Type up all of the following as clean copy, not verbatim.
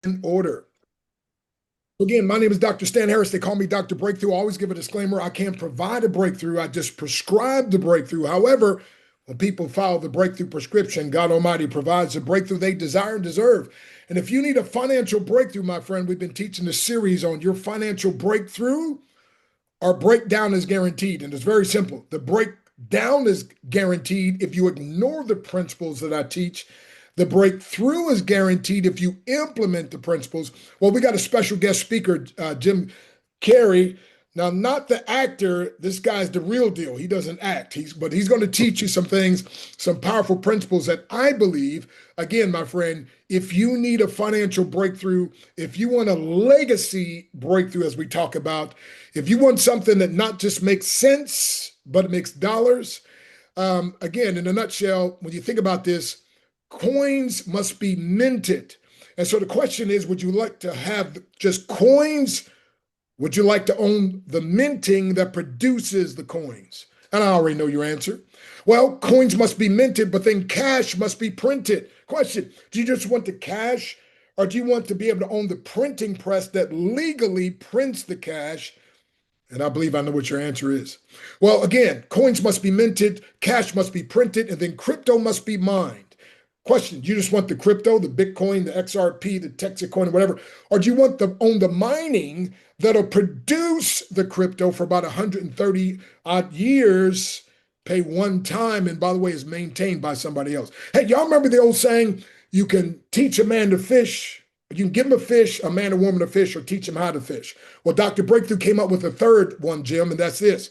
in order. Again, my name is Dr. Stan Harris. They call me Dr. Breakthrough. I always give a disclaimer. I can't provide a breakthrough. I just prescribe the breakthrough. However, when people follow the breakthrough prescription, God Almighty provides the breakthrough they desire and deserve. And if you need a financial breakthrough, my friend, we've been teaching a series on your financial breakthrough. Our breakdown is guaranteed. And it's very simple. The breakdown is guaranteed if you ignore the principles that I teach. The breakthrough is guaranteed if you implement the principles. Well, we got a special guest speaker, Jim Carey. Now, not the actor. This guy's the real deal. He doesn't act. But he's going to teach you some things, some powerful principles that I believe, again, my friend, if you need a financial breakthrough, if you want a legacy breakthrough, as we talk about, if you want something that not just makes sense, but it makes dollars, again, in a nutshell, when you think about this, coins must be minted. And so the question is, would you like to have just coins? Would you like to own the minting that produces the coins? And I already know your answer. Well, coins must be minted, but then cash must be printed. Question, do you just want the cash, or do you want to be able to own the printing press that legally prints the cash? And I believe I know what your answer is. Well, again, coins must be minted, cash must be printed, and then crypto must be mined. Question, do you just want the crypto, the Bitcoin, the XRP, the Texit Coin, or whatever? Or do you want to own the mining that'll produce the crypto for about 130 odd years, pay one time, and by the way, is maintained by somebody else? Hey, y'all remember the old saying, you can teach a man to fish, you can give him a fish, a man or woman a fish, or teach him how to fish. Well, Dr. Breakthrough came up with a third one, Jim, and that's this.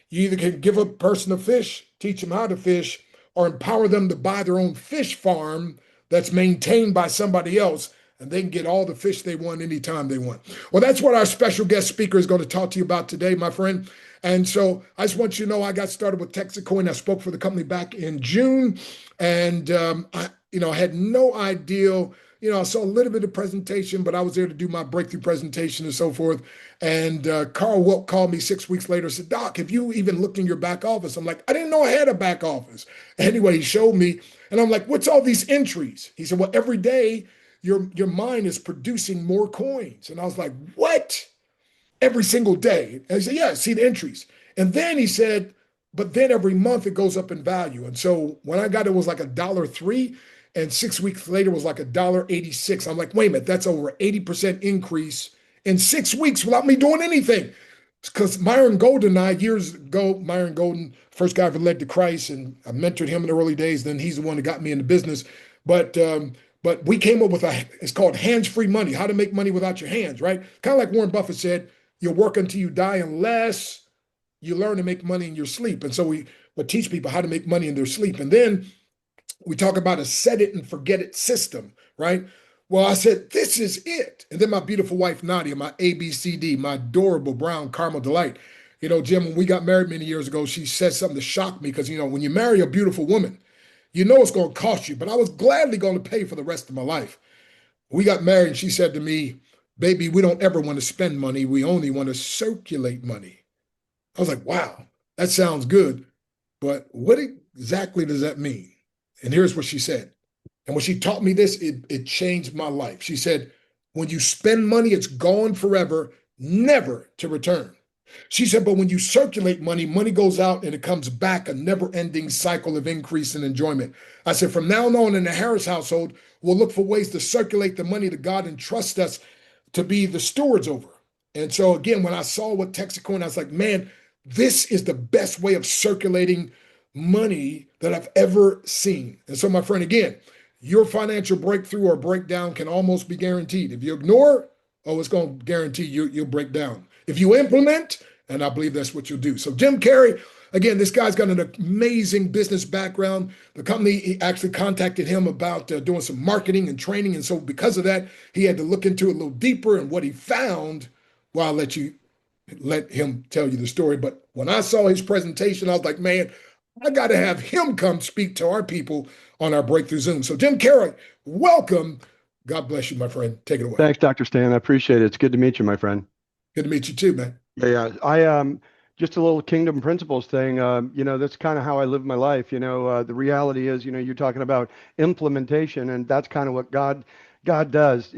You either can give a person a fish, teach them how to fish, or empower them to buy their own fish farm that's maintained by somebody else, and they can get all the fish they want anytime they want. Well, that's what our special guest speaker is going to talk to you about today, my friend. And so I just want you to know I got started with Texit Coin. I spoke for the company back in June, and I had no idea. I saw a little bit of presentation, but I was there to do my breakthrough presentation and so forth. And Carl Wilk called me 6 weeks later and said, Doc, have you even looked in your back office? I'm like, I didn't know I had a back office. Anyway, he showed me, and I'm like, what's all these entries? He said, well, every day your mind is producing more coins. And I was like, what? Every single day? And he said, yeah, see the entries. And then he said, but then every month it goes up in value. And so when I got it was like $1.03, and 6 weeks later was like $1.86. I'm like, wait a minute, that's over 80% increase in 6 weeks without me doing anything. Because Myron Golden and I, years ago, Myron Golden, first guy I ever led to Christ, and I mentored him in the early days. Then he's the one that got me into business. But we came up with it's called hands-free money, how to make money without your hands, right? Kind of like Warren Buffett said, you'll work until you die unless you learn to make money in your sleep. And so we would teach people how to make money in their sleep. And then we talk about a set it and forget it system, right? Well, I said, this is it. And then my beautiful wife, Nadia, my ABCD, my adorable brown caramel delight. Jim, when we got married many years ago, she said something that shocked me because, when you marry a beautiful woman, you know it's going to cost you, but I was gladly going to pay for the rest of my life. We got married and she said to me, baby, we don't ever want to spend money. We only want to circulate money. I was like, wow, that sounds good. But what exactly does that mean? And here's what she said. And when she taught me this, it changed my life. She said, when you spend money, it's gone forever, never to return. She said, but when you circulate money, money goes out and it comes back, a never-ending cycle of increase and enjoyment. I said, from now on in the Harris household, we'll look for ways to circulate the money that God entrusts us to be the stewards over. And so again, when I saw what Texit Coin, I was like, man, this is the best way of circulating money that I've ever seen. And so, my friend, again, your financial breakthrough or breakdown can almost be guaranteed. If you ignore, oh, it's going to guarantee you'll break down. If you implement, and I believe that's what you'll do. So, Jim Carey, again, this guy's got an amazing business background. The company actually contacted him about doing some marketing and training. And so, because of that, he had to look into it a little deeper. And what he found, well, I'll let him tell you the story. But when I saw his presentation, I was like, man, I got to have him come speak to our people on our Breakthrough Zoom. So, Jim Carey, welcome. God bless you, my friend. Take it away. Thanks, Dr. Stan. I appreciate it. It's good to meet you, my friend. Good to meet you too, man. Yeah. I just a little kingdom principles thing. That's kind of how I live my life. The reality is, you're talking about implementation, and that's kind of what God God does.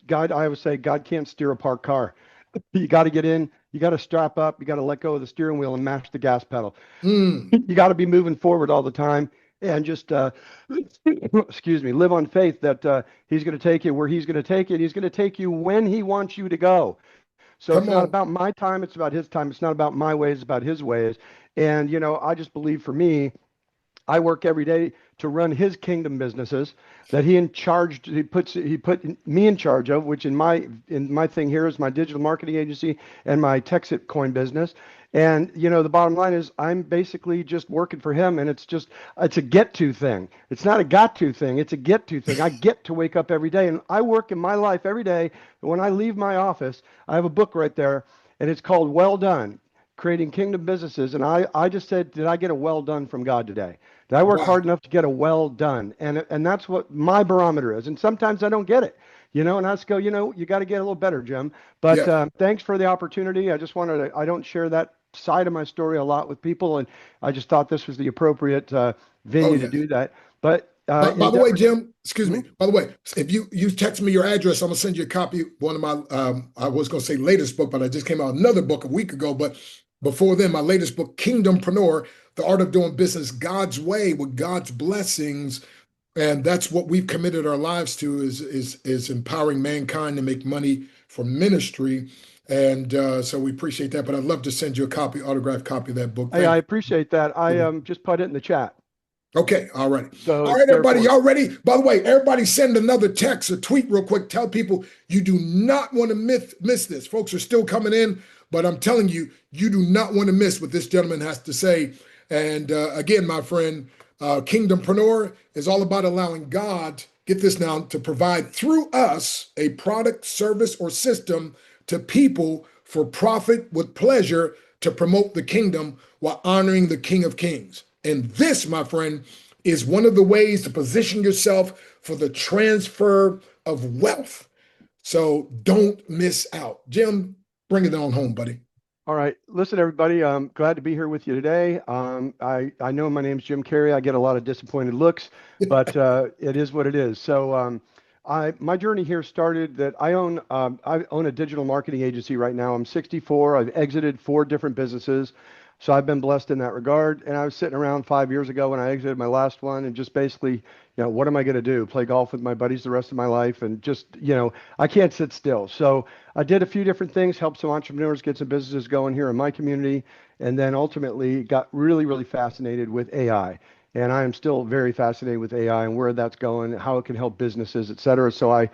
God, I always say God can't steer a parked car. You got to get in, you got to strap up, you got to let go of the steering wheel and mash the gas pedal. Mm, You got to be moving forward all the time and just, excuse me, live on faith that he's going to take you where he's going to take you. And he's going to take you when he wants you to go. So it's come not on. about my time, it's about his time. It's not about my ways, it's about his ways. And, I just believe for me, I work every day to run his kingdom businesses that he put me in charge of, which in my thing here is my digital marketing agency and my Texit Coin business. And the bottom line is I'm basically just working for him, and it's a get to thing. It's not a got to thing, it's a get to thing. I get to wake up every day and I work in my life every day. When I leave my office, I have a book right there and it's called Well Done, Creating Kingdom Businesses. And I just said, did I get a well done from God today? Did I work Wow. hard enough to get a well done? And that's what my barometer is. And sometimes I don't get it, and I just go, you got to get a little better, Jim. But Yes. thanks for the opportunity. I don't share that side of my story a lot with people, and I just thought this was the appropriate Oh, venue to yes. do that. But By the way, endeavor. Jim, excuse me. Mhm. By the way, if you text me your address, I'm gonna send you a copy. One of my I was gonna say latest book, but I just came out another book a week ago. But before then, my latest book, Kingdompreneur, The Art of Doing Business God's Way with God's Blessings. And that's what we've committed our lives to is empowering mankind to make money for ministry. And so we appreciate that. But I'd love to send you a copy, autographed copy of that book. Hey, I Thank appreciate that. I you. just put it in the chat, Okay, all right. so All it's right, there everybody, for you. y'all ready? By the way, everybody send another text or tweet real quick. Tell people you do not want to miss this. Folks are still coming in, but I'm telling you, you do not want to miss what this gentleman has to say. And again, my friend, Kingdompreneur is all about allowing God, get this now, to provide through us a product, service, or system to people for profit with pleasure to promote the kingdom while honoring the King of Kings. And this, my friend, is one of the ways to position yourself for the transfer of wealth. So don't miss out. Jim, bring it on home, buddy. All right. Listen, everybody, I'm glad to be here with you today. I know my name's Jim Carey. I get a lot of disappointed looks, but it is what it is. So my journey here started that I own a digital marketing agency right now. I'm 64. I've exited 4 different businesses. So I've been blessed in that regard. And I was sitting around 5 years ago when I exited my last one and just basically, what am I going to do? Play golf with my buddies the rest of my life and just, I can't sit still. So I did a few different things, helped some entrepreneurs get some businesses going here in my community, and then ultimately got really, really fascinated with AI. And I am still very fascinated with AI and where that's going, how it can help businesses, et cetera. So I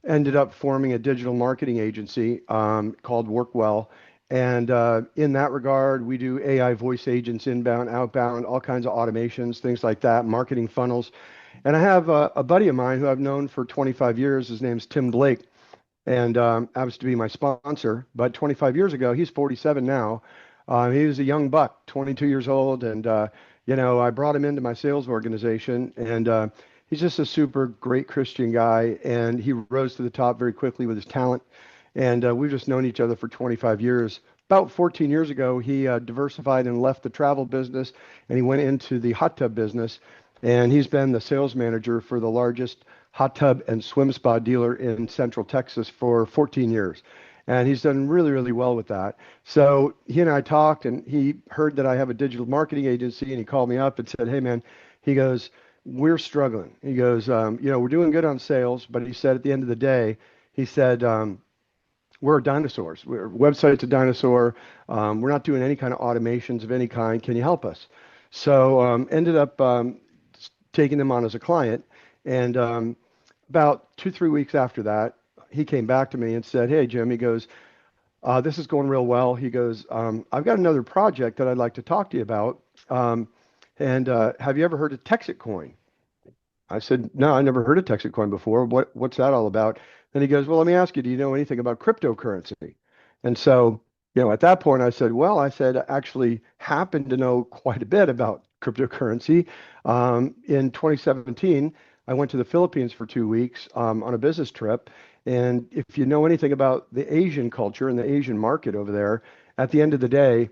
ended up forming a digital marketing agency called Workwell. And in that regard, we do AI voice agents, inbound, outbound, all kinds of automations, things like that, marketing funnels. And I have a buddy of mine who I've known for 25 years. His name's Tim Blake, and happens to be my sponsor. But 25 years ago, he's 47 now. He was a young buck, 22 years old, and I brought him into my sales organization, and he's just a super great Christian guy, and he rose to the top very quickly with his talent. And we've just known each other for 25 years. About 14 years ago, he diversified and left the travel business, and he went into the hot tub business. And he's been the sales manager for the largest hot tub and swim spa dealer in Central Texas for 14 years. And he's done really, really well with that. So he and I talked, and he heard that I have a digital marketing agency, and he called me up and said, "Hey, man," he goes, "we're struggling." He goes, "We're doing good on sales," but he said at the end of the day, he said, we're dinosaurs. We're website's a dinosaur. We're not doing any kind of automations of any kind. Can you help us? So ended up taking them on as a client. And about 2, 3 weeks after that, he came back to me and said, "Hey, Jim," he goes, "this is going real well." He goes, "I've got another project that I'd like to talk to you about. And have you ever heard of Texit Coin?" I said, "No, I never heard of Texit Coin before. What's that all about?" Then he goes, "Well, let me ask you, do you know anything about cryptocurrency?" And so, at that point I said, "Well," I said, "I actually happen to know quite a bit about cryptocurrency. In 2017, I went to the Philippines for 2 weeks on a business trip. And if you know anything about the Asian culture and the Asian market over there, at the end of the day,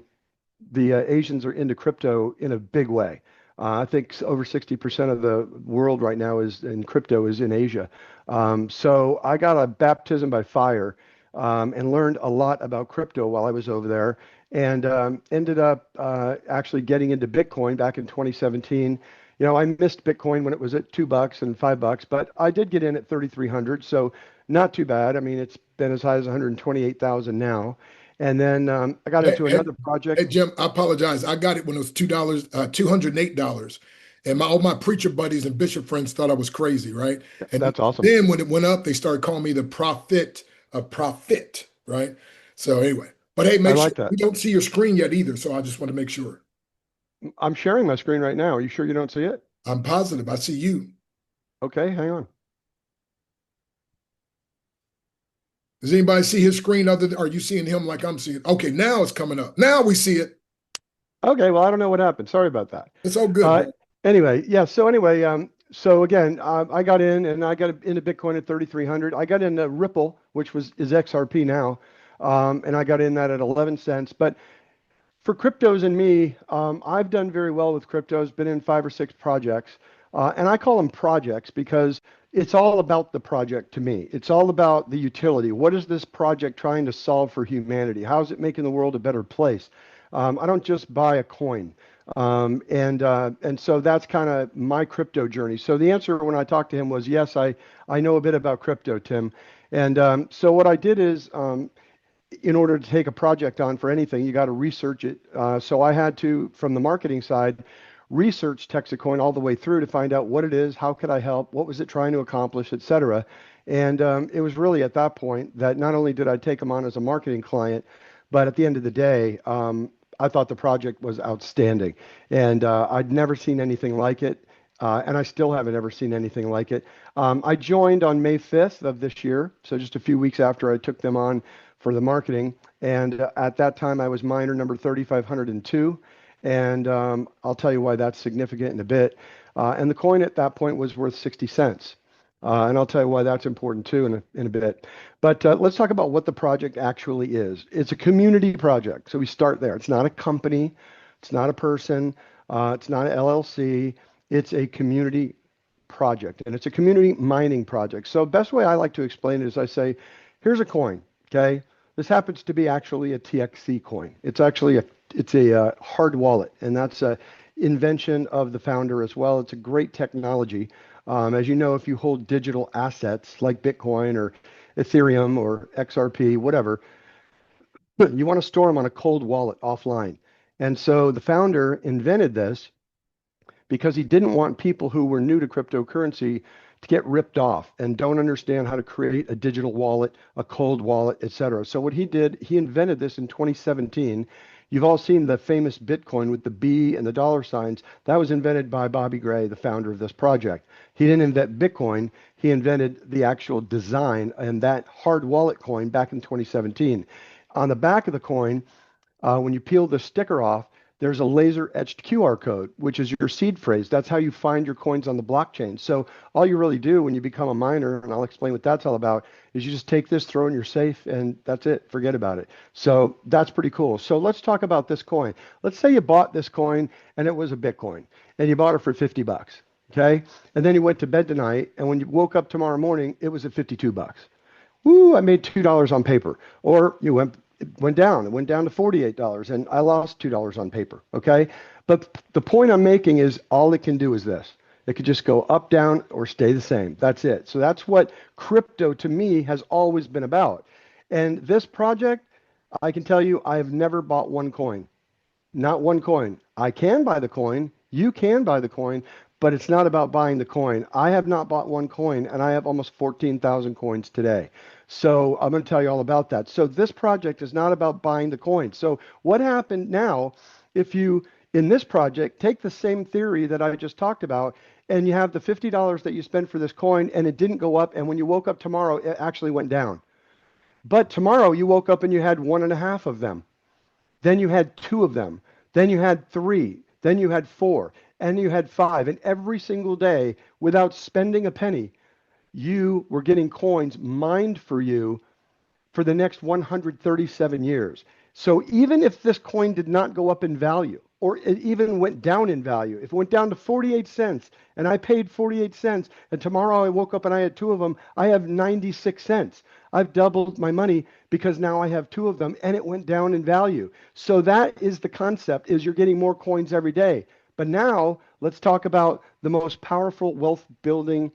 the Asians are into crypto in a big way. I think over 60% of the world right now is in crypto is in Asia. So I got a baptism by fire and learned a lot about crypto while I was over there, and ended up actually getting into Bitcoin back in 2017. I missed Bitcoin when it was at $2 and $5, but I did get in at 3,300, so not too bad. I mean, it's been as high as 128,000 now. And then I got Hey, into hey, another hey, project. Jim, I apologize. I got it when it was $2, $208. And all my preacher buddies and bishop friends thought I was crazy, right? And That's awesome. then when it went up, they started calling me the prophet of profit, right? So anyway, but hey, I make sure like that. we don't see your screen yet either. So I just want to make sure. I'm sharing my screen right now. Are you sure you don't see it? I'm positive. I see you. Okay, hang on. Does anybody see his screen other than, are you seeing him like I'm seeing? Okay, now it's coming up. Now we see it. Okay, well, I don't know what happened. Sorry about that. It's all good, Uh, bro. anyway, yeah. So anyway, so again, I got in and I got into Bitcoin at 3,300. I got into Ripple, which is XRP now, and I got in that at 11 cents. But for cryptos and me, I've done very well with cryptos, been in 5 or 6 projects. And I call them projects because it's all about the project to me. It's all about the utility. What is this project trying to solve for humanity? How is it making the world a better place? I don't just buy a coin. And so that's kind of my crypto journey. So the answer when I talked to him was yes, I know a bit about crypto, Tim. And so what I did is in order to take a project on for anything, you got to research it. So I had to, from the marketing side, research Texit Coin all the way through to find out what it is, how could I help, what was it trying to accomplish, et cetera. And it was really at that point that not only did I take them on as a marketing client, but at the end of the day, I thought the project was outstanding. And I'd never seen anything like it. And I still haven't ever seen anything like it. I joined on May 5th of this year, so just a few weeks after I took them on for the marketing. And at that time, I was miner number 3,502. And I'll tell you why that's significant in a bit. And the coin at that point was worth 60 cents. And I'll tell you why that's important too in a bit. But let's talk about what the project actually is. It's a community project. So we start there. It's not a company, it's not a person, it's not an LLC. It's a community project, and it's a community mining project. So best way I like to explain it is I say, here's a coin, okay? This happens to be actually a TXC coin. It's a hard wallet, and that's a invention of the founder as well. It's a great technology. As you know, if you hold digital assets like Bitcoin or Ethereum or XRP, whatever, you want to store them on a cold wallet offline. And so the founder invented this because he didn't want people who were new to cryptocurrency to get ripped off and don't understand how to create a digital wallet, a cold wallet, etc. So what he did, he invented this in 2017. You've all seen the famous Bitcoin with the B and the dollar signs. That was invented by Bobby Gray, the founder of this project. He didn't invent Bitcoin. He invented the actual design and that hard wallet coin back in 2017. On the back of the coin, when you peel the sticker off, there's a laser etched QR code, which is your seed phrase. That's how you find your coins on the blockchain. So all you really do when you become a miner, and I'll explain what that's all about, is you just take this, throw it in your safe, and that's it. Forget about it. So that's pretty cool. So let's talk about this coin. Let's say you bought this coin and it was a Bitcoin, and you bought it for 50 bucks. Okay. And then you went to bed tonight, and when you woke up tomorrow morning, it was at 52 bucks. Woo, I made $2 on paper. Or you it went down to $48 and I lost $2 on paper. Okay. But the point I'm making is all it can do is this. It could just go up, down, or stay the same. That's it. So that's what crypto to me has always been about. And this project, I can tell you, I have never bought one coin. Not one coin. I can buy the coin. You can buy the coin, but it's not about buying the coin. I have not bought one coin, and I have almost 14,000 coins today. So I'm going to tell you all about that. So this project is not about buying the coin. So what happened now if you, in this project, take the same theory that I just talked about, and you have the $50 that you spent for this coin, and it didn't go up, and when you woke up tomorrow, it actually went down. But tomorrow you woke up and you had one and a half of them. Then you had two of them. Then you had three. Then you had four. And you had five. And every single day, without spending a penny, you were getting coins mined for you for the next 137 years. So even if this coin did not go up in value, or it even went down in value. If it went down to 48 cents and I paid 48 cents and tomorrow I woke up and I had two of them, I have 96 cents. I've doubled my money because now I have two of them and it went down in value. So that is the concept, is you're getting more coins every day. But now let's talk about the most powerful wealth building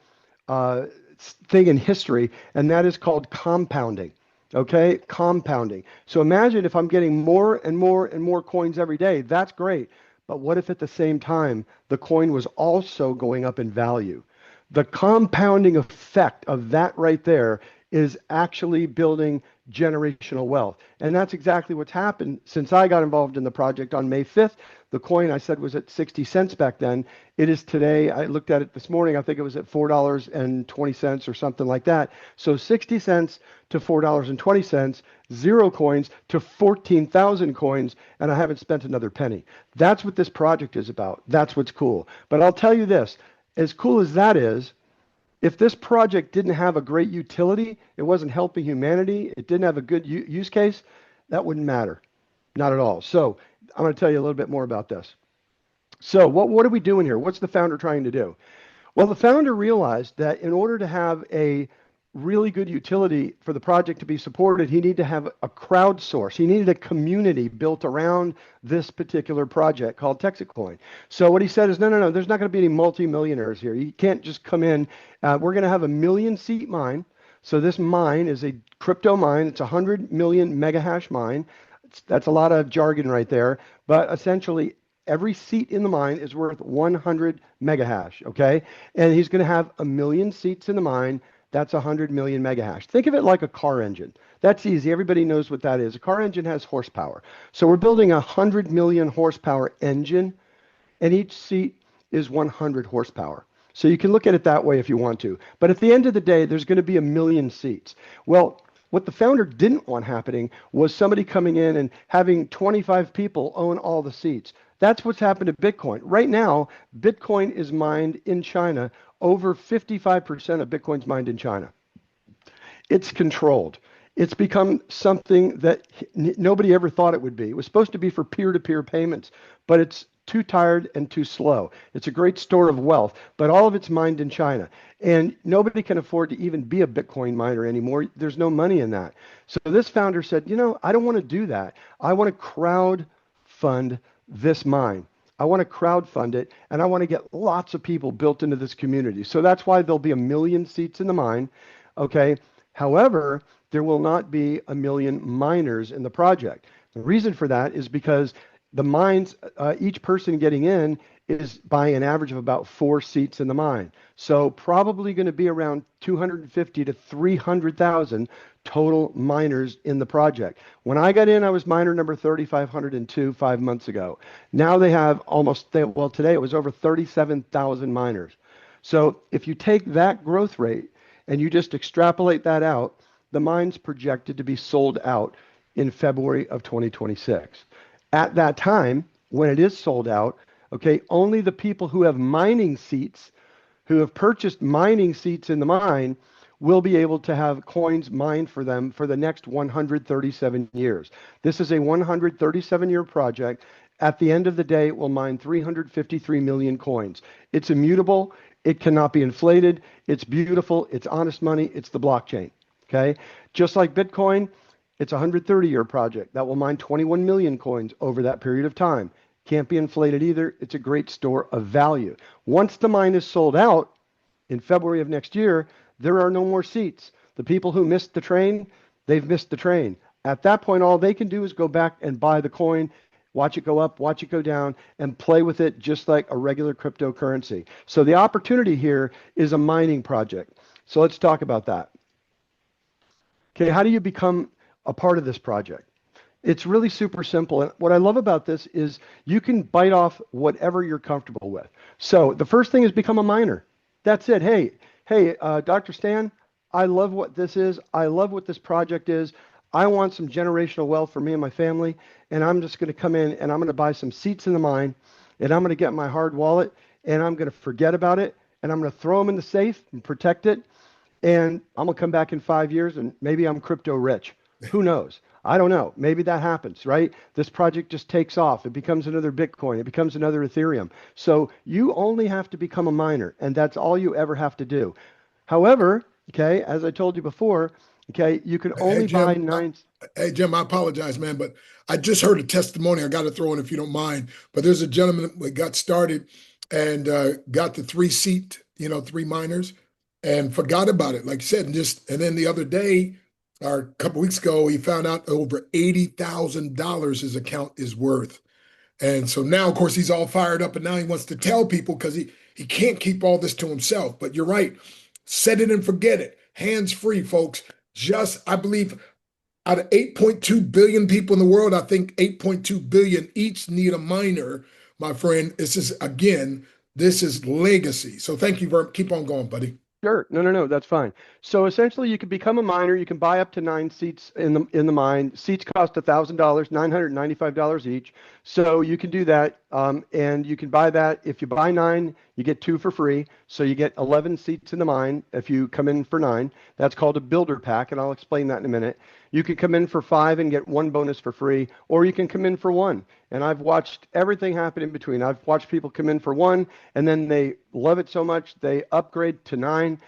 thing in history, and that is called compounding. Okay, compounding. So imagine if I'm getting more and more and more coins every day. That's great. But what if at the same time the coin was also going up in value? The compounding effect of that right there is actually building generational wealth. And that's exactly what's happened since I got involved in the project on May 5th. The coin I said was at 60 cents back then. It is today, I looked at it this morning, I think it was at $4.20 or something like that. So 60 cents to $4.20, 0 coins to 14,000 coins, and I haven't spent another penny. That's what this project is about. That's what's cool. But I'll tell you this, as cool as that is, if this project didn't have a great utility, it wasn't helping humanity, it didn't have a good use case, that wouldn't matter. Not at all. So I'm going to tell you a little bit more about this. So what are we doing here? What's the founder trying to do? Well, the founder realized that in order to have a really good utility for the project to be supported, he needed to have a crowd source. He needed a community built around this particular project called Texit Coin. So what he said is, no, there's not going to be any multi-millionaires here. You can't just come in. We're going to have a 1,000,000-seat mine. So this mine is a crypto mine. It's a 100 million megahash mine. That's a lot of jargon right there. But essentially, every seat in the mine is worth 100 megahash, okay? And he's going to have 1,000,000 seats in the mine. That's 100 million megahash. Think of it like a car engine. That's easy. Everybody knows what that is. A car engine has horsepower. So we're building a 100 million horsepower engine, and each seat is 100 horsepower. So you can look at it that way if you want to. But at the end of the day, there's going to be 1,000,000 seats. Well, what the founder didn't want happening was somebody coming in and having 25 people own all the seats. That's what's happened to Bitcoin. Right now, Bitcoin is mined in China. Over 55% of Bitcoin's mined in China. It's controlled. It's become something that nobody ever thought it would be. It was supposed to be for peer-to-peer payments, but it's too tired and too slow. It's a great store of wealth, but all of it's mined in China. And nobody can afford to even be a Bitcoin miner anymore. There's no money in that. So this founder said, I don't want to do that. I want to crowd fund this mine. I want to crowdfund it, and I want to get lots of people built into this community. So that's why there'll be 1,000,000 seats in the mine, okay? However, there will not be 1,000,000 miners in the project. The reason for that is because the mines, each person getting in is buying an average of about 4 seats in the mine. So probably going to be around 250 to 300,000 total miners in the project. When I got in, I was miner number 3,502 5 months ago. Now they have today it was over 37,000 miners. So if you take that growth rate and you just extrapolate that out, the mine's projected to be sold out in February of 2026. At that time, when it is sold out, okay, only the people who have mining seats, who have purchased mining seats in the mine, will be able to have coins mined for them for the next 137 years. This is a 137-year project. At the end of the day, it will mine 353 million coins. It's immutable. It cannot be inflated. It's beautiful. It's honest money. It's the blockchain, okay? Just like Bitcoin, it's a 130-year project that will mine 21 million coins over that period of time. Can't be inflated either. It's a great store of value. Once the mine is sold out in February of next year, there are no more seats. The people who missed the train, they've missed the train. At that point, all they can do is go back and buy the coin, watch it go up, watch it go down, and play with it just like a regular cryptocurrency. So the opportunity here is a mining project. So let's talk about that. Okay, how do you become a part of this project? It's really super simple. And what I love about this is you can bite off whatever you're comfortable with. So the first thing is become a miner. That's it. Hey, Dr. Stan, I love what this is. I love what this project is. I want some generational wealth for me and my family, and I'm just going to come in and I'm going to buy some seats in the mine, and I'm going to get my hard wallet, and I'm going to forget about it, and I'm going to throw them in the safe and protect it, and I'm going to come back in 5 years, and maybe I'm crypto rich. Who knows? I don't know. Maybe that happens, right? This project just takes off. It becomes another Bitcoin. It becomes another Ethereum. So you only have to become a miner, and that's all you ever have to do. However, okay, as I told you before, okay, you can Hey only buy Jim, nine. hey Jim, I apologize, man, but I just heard a testimony. I got to throw in if you don't mind. But there's a gentleman that got started and got the three seat, three miners, and forgot about it, like you said, and then the other day, or a couple weeks ago, he found out over $80,000 his account is worth. And so now, of course, he's all fired up, and now he wants to tell people because he can't keep all this to himself. But you're right, set it and forget it. Hands free, folks. Just I believe out of 8.2 billion people in the world, I think 8.2 billion each need a miner, my friend. This is legacy. So thank you very keep on going, buddy. Sure. No, no, no. That's fine. So essentially, you can become a miner. You can buy up to 9 seats in the mine. Seats cost $1,000, $995 each. So you can do that, and you can buy that. If you buy 9, you get 2 for free. So you get 11 seats in the mine if you come in for 9. That's called a builder pack, and I'll explain that in a minute. You can come in for 5 and get 1 bonus for free, or you can come in for 1. And I've watched everything happen in between. I've watched people come in for 1, and then they love it so much they upgrade to 9.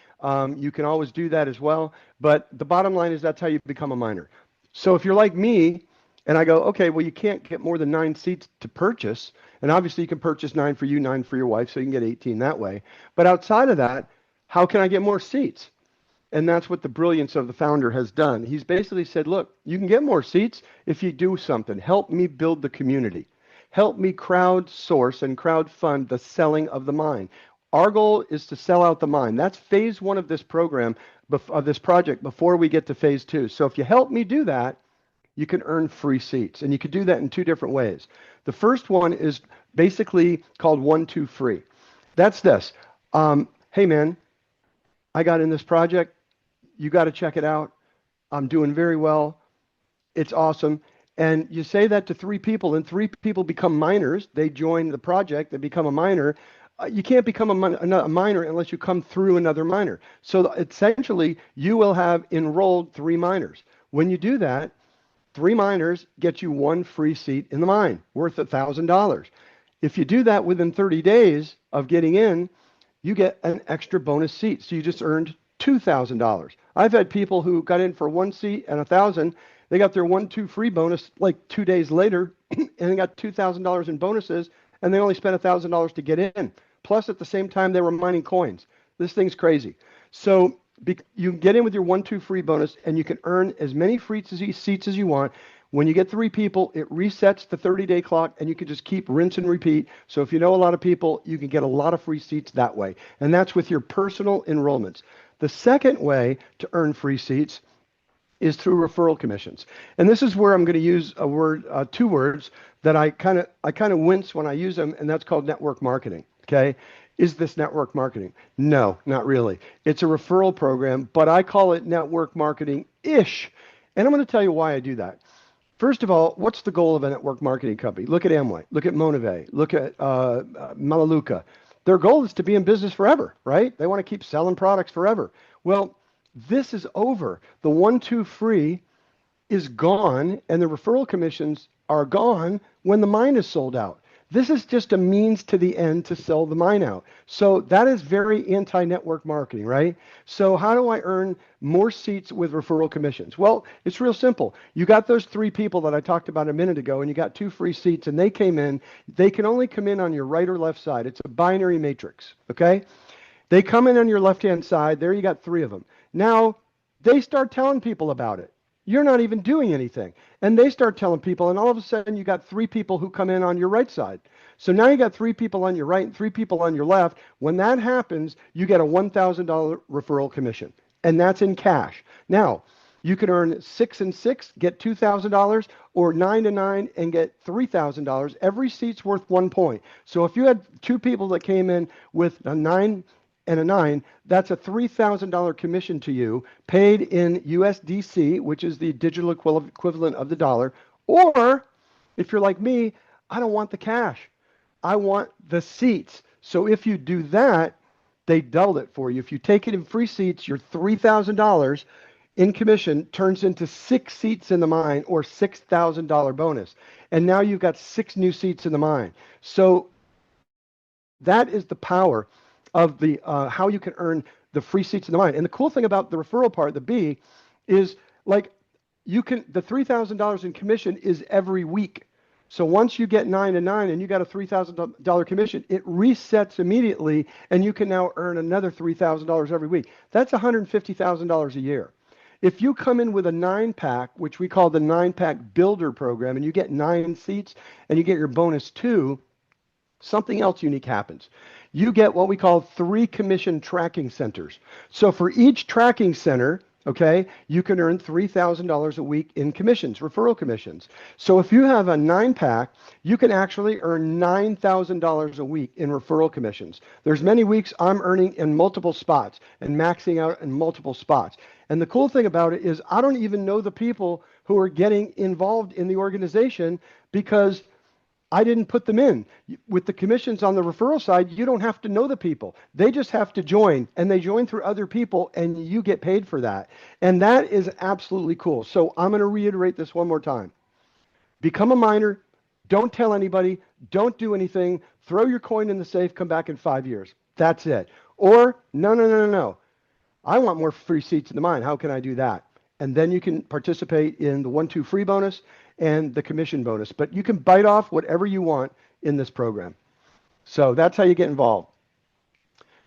You can always do that as well. But the bottom line is that's how you become a miner. So if you're like me, and I go, okay, well, you can't get more than 9 seats to purchase. And obviously, you can purchase 9 for you, 9 for your wife, so you can get 18 that way. But outside of that, how can I get more seats? And that's what the brilliance of the founder has done. He's basically said, look, you can get more seats if you do something. Help me build the community. Help me crowdsource and crowdfund the selling of the mine. Our goal is to sell out the mine. That's phase 1 of this program, of this project, before we get to phase 2. So if you help me do that, you can earn free seats. And you can do that in 2 different ways. The first one is basically called 1-2 free. That's this. Hey, man, I got in this project. You got to check it out. I'm doing very well. It's awesome. And you say that to 3 people, and 3 people become miners. They join the project. They become a miner. You can't become a miner unless you come through another miner. So essentially, you will have enrolled 3 miners. When you do that, 3 miners get you 1 free seat in the mine worth $1,000. If you do that within 30 days of getting in, you get an extra bonus seat. So you just earned $2,000. I've had people who got in for 1 seat and 1,000. They got their 1-2 free bonus like 2 days later, and they got $2,000 in bonuses, and they only spent $1,000 to get in. Plus, at the same time, they were mining coins. This thing's crazy. So you get in with your 1-2 free bonus, and you can earn as many free seats as you want. When you get 3 people, it resets the 30-day clock, and you can just keep rinse and repeat. So if you know a lot of people, you can get a lot of free seats that way. And that's with your personal enrollments. The second way to earn free seats is through referral commissions. And this is where I'm going to use a word, 2 words that I kind of wince when I use them, and that's called network marketing. Okay? Is this network marketing? No, not really. It's a referral program, but I call it network marketing-ish. And I'm going to tell you why I do that. First of all, what's the goal of a network marketing company? Look at Amway, look at Monave, look at Malaluka. Their goal is to be in business forever, right? They want to keep selling products forever. Well, this is over. The 1-2 free is gone, and the referral commissions are gone when the mine is sold out. This is just a means to the end to sell the mine out. So that is very anti-network marketing, right? So how do I earn more seats with referral commissions? Well, it's real simple. You got those 3 people that I talked about a minute ago, and you got 2 free seats, and they came in. They can only come in on your right or left side. It's a binary matrix, okay? They come in on your left-hand side. There you got 3 of them. Now, they start telling people about it. You're not even doing anything. And they start telling people, and all of a sudden you got 3 people who come in on your right side. So now you got 3 people on your right and 3 people on your left. When that happens, you get a $1,000 referral commission, and that's in cash. Now, you can earn 6 and 6, get $2,000, or 9 and 9 and get $3,000. Every seat's worth 1 point. So if you had 2 people that came in with a 9 and a 9, that's a $3,000 commission to you, paid in USDC, which is the digital equivalent of the dollar. Or if you're like me, I don't want the cash. I want the seats. So if you do that, they doubled it for you. If you take it in free seats, your $3,000 in commission turns into 6 seats in the mine or $6,000 bonus. And now you've got 6 new seats in the mine. So that is the power of the how you can earn the free seats in the mine. And the cool thing about the referral part, the B, is like you can the $3,000 in commission is every week. So once you get 9 and 9 and you got a $3,000 commission, it resets immediately, and you can now earn another $3,000 every week. That's $150,000 a year. If you come in with a 9-pack, which we call the 9-pack builder program, and you get 9 seats and you get your bonus 2, something else unique happens. You get what we call 3 commission tracking centers. So for each tracking center, okay, you can earn $3,000 a week in commissions, referral commissions. So if you have a 9-pack, you can actually earn $9,000 a week in referral commissions. There's many weeks I'm earning in multiple spots and maxing out in multiple spots. And the cool thing about it is I don't even know the people who are getting involved in the organization because I didn't put them in. With the commissions on the referral side, you don't have to know the people. They just have to join, and they join through other people, and you get paid for that. And that is absolutely cool. So I'm going to reiterate this one more time. Become a miner. Don't tell anybody. Don't do anything. Throw your coin in the safe. Come back in 5 years. That's it. Or, no. I want more free seats in the mine. How can I do that? And then you can participate in the 1-2 free bonus and the commission bonus. But you can bite off whatever you want in this program. So that's how you get involved.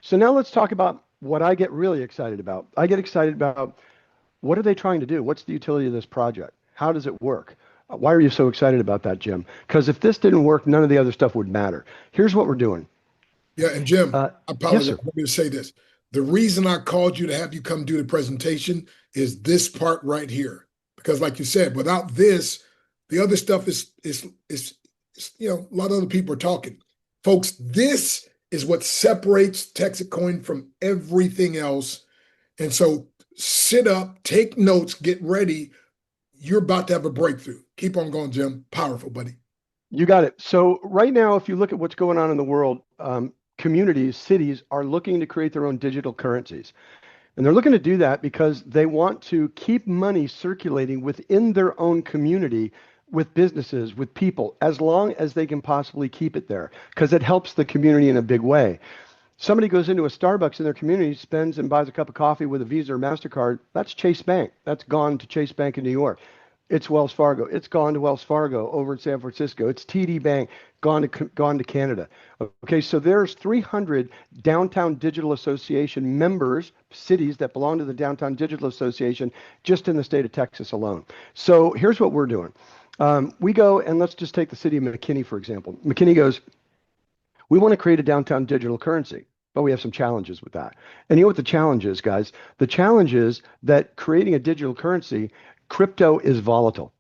So now let's talk about what I get really excited about. I get excited about what are they trying to do? What's the utility of this project? How does it work? Why are you so excited about that, Jim? Because if this didn't work, none of the other stuff would matter. Here's what we're doing. Yeah, and Jim, I apologize. Yes, sir. Let me say this. The reason I called you to have you come do the presentation is this part right here. Because like you said, without this, the other stuff is a lot of other people are talking. Folks, this is what separates Texit Coin from everything else. And so sit up, take notes, get ready. You're about to have a breakthrough. Keep on going, Jim. Powerful, buddy. You got it. So right now, if you look at what's going on in the world, communities, cities are looking to create their own digital currencies. And they're looking to do that because they want to keep money circulating within their own community with businesses, with people, as long as they can possibly keep it there, because it helps the community in a big way. Somebody goes into a Starbucks in their community, spends and buys a cup of coffee with a Visa or MasterCard, that's Chase Bank. That's gone to Chase Bank in New York. It's Wells Fargo. It's gone to Wells Fargo over in San Francisco. It's TD Bank, gone to Canada. Okay, so there's 300 Downtown Digital Association members, cities that belong to the Downtown Digital Association, just in the state of Texas alone. So here's what we're doing. We go, and let's just take the city of McKinney, for example. McKinney goes, we want to create a downtown digital currency, but we have some challenges with that. And you know what the challenge is, guys? The challenge is that creating a digital currency, crypto is volatile.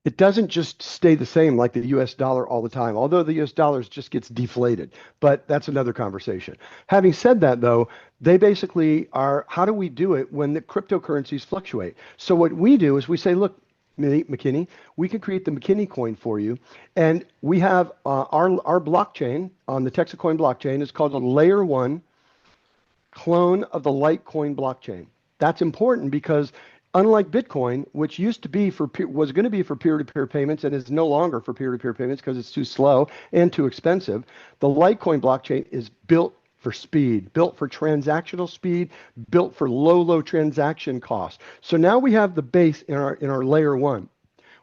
It doesn't just stay the same like the US dollar all the time, although the US dollar just gets deflated. But that's another conversation. Having said that, though, they basically are, how do we do it when the cryptocurrencies fluctuate? So what we do is we say, look, McKinney, we can create the McKinney coin for you. And we have our blockchain on the Texit Coin blockchain is called a layer 1 clone of the Litecoin blockchain. That's important because unlike Bitcoin, which used to be was going to be for peer-to-peer payments and is no longer for peer-to-peer payments because it's too slow and too expensive, the Litecoin blockchain is built for speed, built for transactional speed, built for low transaction costs. So now we have the base in our layer 1.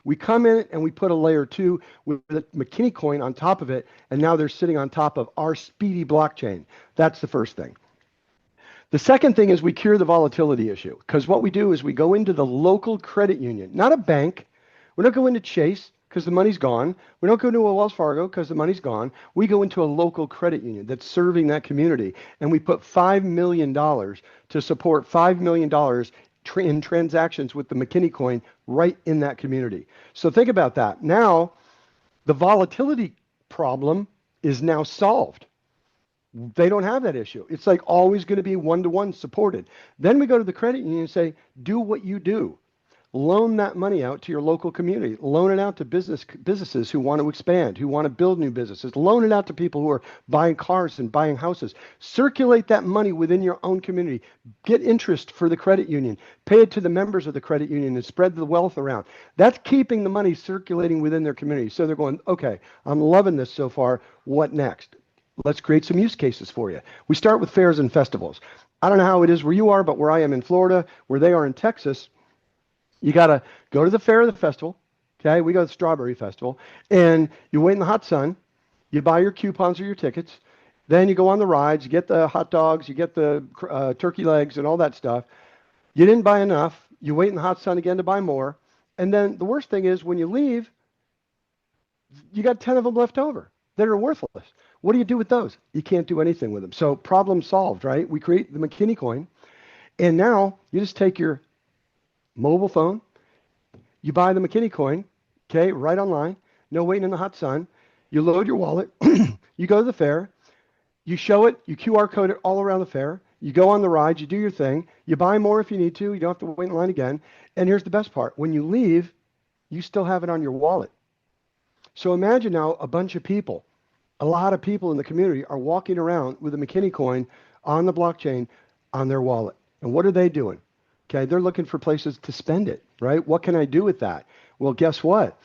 We come in and we put a layer 2 with the McKinney coin on top of it, and now they're sitting on top of our speedy blockchain. That's the first thing. The second thing is we cure the volatility issue, because what we do is we go into the local credit union, not a bank. We don't go into Chase because the money's gone. We don't go into a Wells Fargo because the money's gone. We go into a local credit union that's serving that community, and we put $5 million to support $5 million in transactions with the McKinney coin right in that community. So think about that. Now, the volatility problem is now solved. They don't have that issue. It's like always going to be one-to-one supported. Then we go to the credit union and say, do what you do. loan that money out to your local community. Loan it out to businesses who want to expand, who want to build new businesses. Loan it out to people who are buying cars and buying houses. Circulate that money within your own community. Get interest for the credit union. Pay it to the members of the credit union and spread the wealth around. That's keeping the money circulating within their community. So they're going, okay, I'm loving this so far. What next? Let's create some use cases for you. We start with fairs and festivals. I don't know how it is where you are, but where I am in Florida, where they are in Texas, you got to go to the fair or the festival. Okay, we go to the Strawberry Festival, and you wait in the hot sun. You buy your coupons or your tickets. Then you go on the rides. You get the hot dogs. You get the turkey legs and all that stuff. You didn't buy enough. You wait in the hot sun again to buy more. And then the worst thing is when you leave, you got 10 of them left over that are worthless. What do you do with those? You can't do anything with them. So problem solved, right? We create the McKinney coin, and now you just take your mobile phone, you buy the McKinney coin, okay, right online, no waiting in the hot sun. You load your wallet, you go to the fair, you show it, you QR code it all around the fair, you go on the ride, you do your thing, you buy more if you need to, you don't have to wait in line again. And here's the best part. When you leave, you still have it on your wallet. So imagine now a bunch of people, a lot of people in the community are walking around with a McKinney coin on the blockchain on their wallet. And what are they doing? Okay, they're looking for places to spend it, right? What can I do with that? Well, guess what?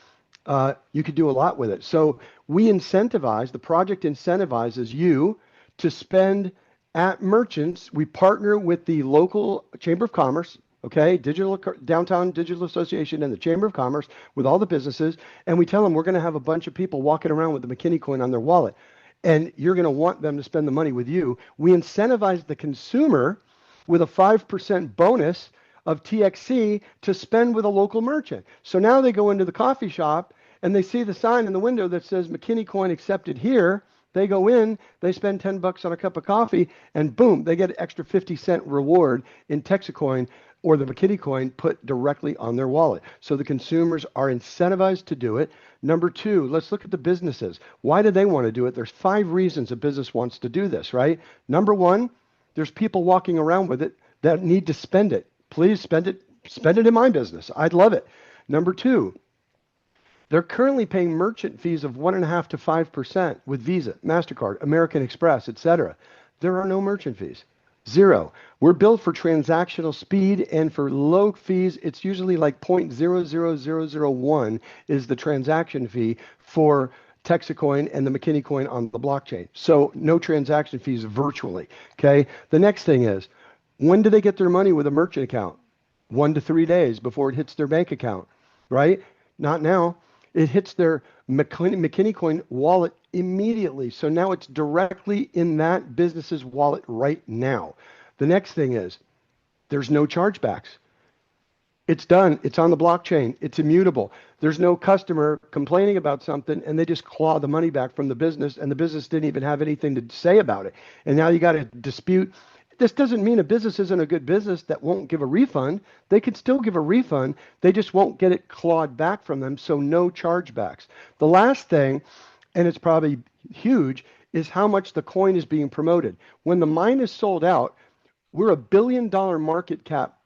You could do a lot with it. So we incentivize, the project incentivizes you to spend at merchants. We partner with the local Chamber of Commerce, okay, Downtown Digital Association and the Chamber of Commerce with all the businesses, and we tell them we're going to have a bunch of people walking around with the McKinney coin on their wallet, and you're going to want them to spend the money with you. We incentivize the consumer with a 5% bonus of TXC to spend with a local merchant. So now they go into the coffee shop and they see the sign in the window that says McKinney coin accepted here. They go in, they spend $10 on a cup of coffee, and boom, they get an extra 50-cent reward in Texit Coin or the McKinney coin put directly on their wallet. So the consumers are incentivized to do it. Number two, let's look at the businesses. Why do they want to do it? There's 5 reasons a business wants to do this, right? Number one, there's people walking around with it that need to spend it. Please spend it. Spend it in my business. I'd love it. Number two, they're currently paying merchant fees of 1.5% to 5% with Visa, MasterCard, American Express, etc. There are no merchant fees. 0. We're built for transactional speed and for low fees. It's usually like 0.00001 is the transaction fee for Texit Coin and the McKinney coin on the blockchain. So no transaction fees virtually. Okay. The next thing is, when do they get their money with a merchant account? 1 to 3 days before it hits their bank account, right? Not now. It hits their McKinney coin wallet immediately. So now it's directly in that business's wallet right now. The next thing is there's no chargebacks. It's done. It's on the blockchain. It's immutable. There's no customer complaining about something and they just claw the money back from the business and the business didn't even have anything to say about it. And now you got to dispute. This doesn't mean a business isn't a good business that won't give a refund. They can still give a refund. They just won't get it clawed back from them, so no chargebacks. The last thing, and it's probably huge, is how much the coin is being promoted. When the mine is sold out, we're $1 billion market cap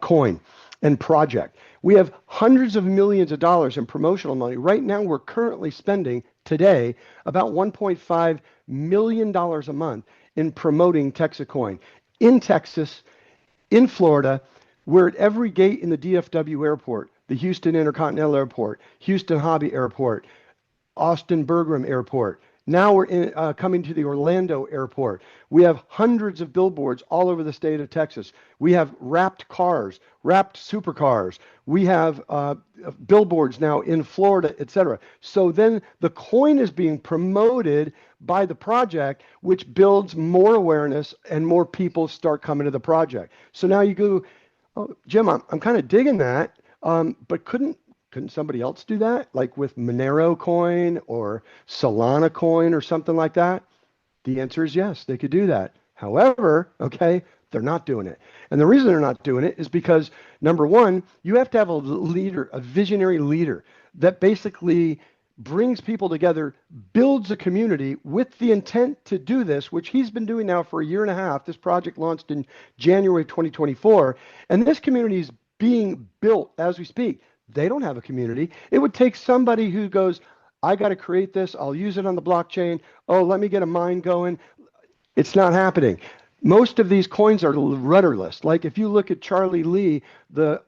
coin and project. We have hundreds of millions of dollars in promotional money. Right now, we're currently spending today about $1.5 million a month in promoting Texit Coin. In Texas, in Florida, we're at every gate in the DFW airport, the Houston Intercontinental Airport, Houston Hobby Airport, Austin Bergram Airport. Now we're coming to the Orlando airport. We have hundreds of billboards all over the state of Texas. We have wrapped cars, wrapped supercars. We have billboards now in Florida, etc. So then the coin is being promoted by the project, which builds more awareness and more people start coming to the project. So now you go, oh, Jim, I'm kind of digging that, but couldn't somebody else do that? Like with Monero coin or Solana coin or something like that? The answer is yes, they could do that. However, okay, they're not doing it. And the reason they're not doing it is because, number one, you have to have a leader, a visionary leader that basically brings people together, builds a community with the intent to do this, which he's been doing now for 1.5 years. This project launched in January 2024. And this community is being built as we speak. They don't have a community. It would take somebody who goes, I got to create this. I'll use it on the blockchain. Oh, let me get a mine going. It's not happening. Most of these coins are rudderless. Like if you look at Charlie Lee, the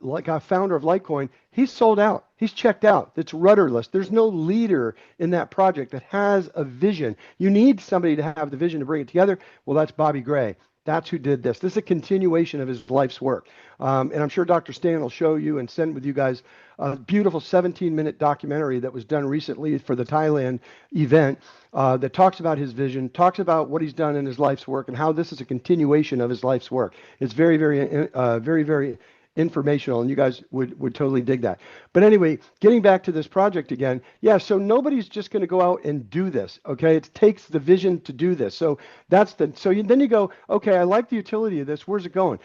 founder of Litecoin, he's sold out. He's checked out. It's rudderless. There's no leader in that project that has a vision. You need somebody to have the vision to bring it together. Well, that's Bobby Gray. That's who did this. This is a continuation of his life's work. And I'm sure Dr. Stan will show you and send with you guys a beautiful 17-minute documentary that was done recently for the Thailand event that talks about his vision, talks about what he's done in his life's work, and how this is a continuation of his life's work. It's very, very informational, and you guys would totally dig that. But anyway, getting back to this project again, yeah, so nobody's just going to go out and do this, okay? It takes the vision to do this. So that's then you go, okay, I like the utility of this. Where's it going?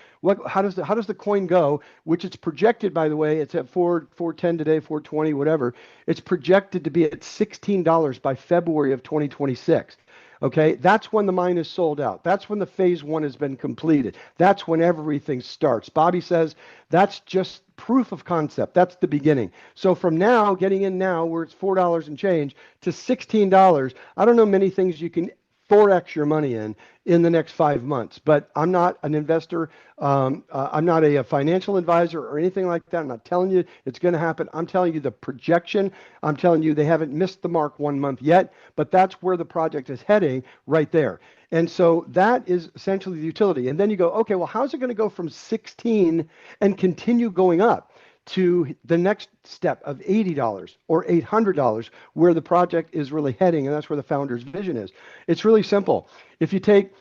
How does the coin go? Which it's projected, by the way, it's at 410 today, 420, whatever. It's projected to be at $16 by February of 2026. Okay, that's when the mine is sold out. That's when the phase one has been completed. That's when everything starts. Bobby says that's just proof of concept. That's the beginning. So from now, getting in now, where it's $4 and change to $16, I don't know many things you can 4x your money in the next 5 months. But I'm not an investor. I'm not a financial advisor or anything like that. I'm not telling you it's going to happen. I'm telling you the projection. I'm telling you they haven't missed the mark 1 month yet, but that's where the project is heading right there. And so that is essentially the utility. And then you go, okay, well, how's it going to go from 16 and continue going up to the next step of $80 or $800, where the project is really heading, and that's where the founder's vision is. It's really simple. If you take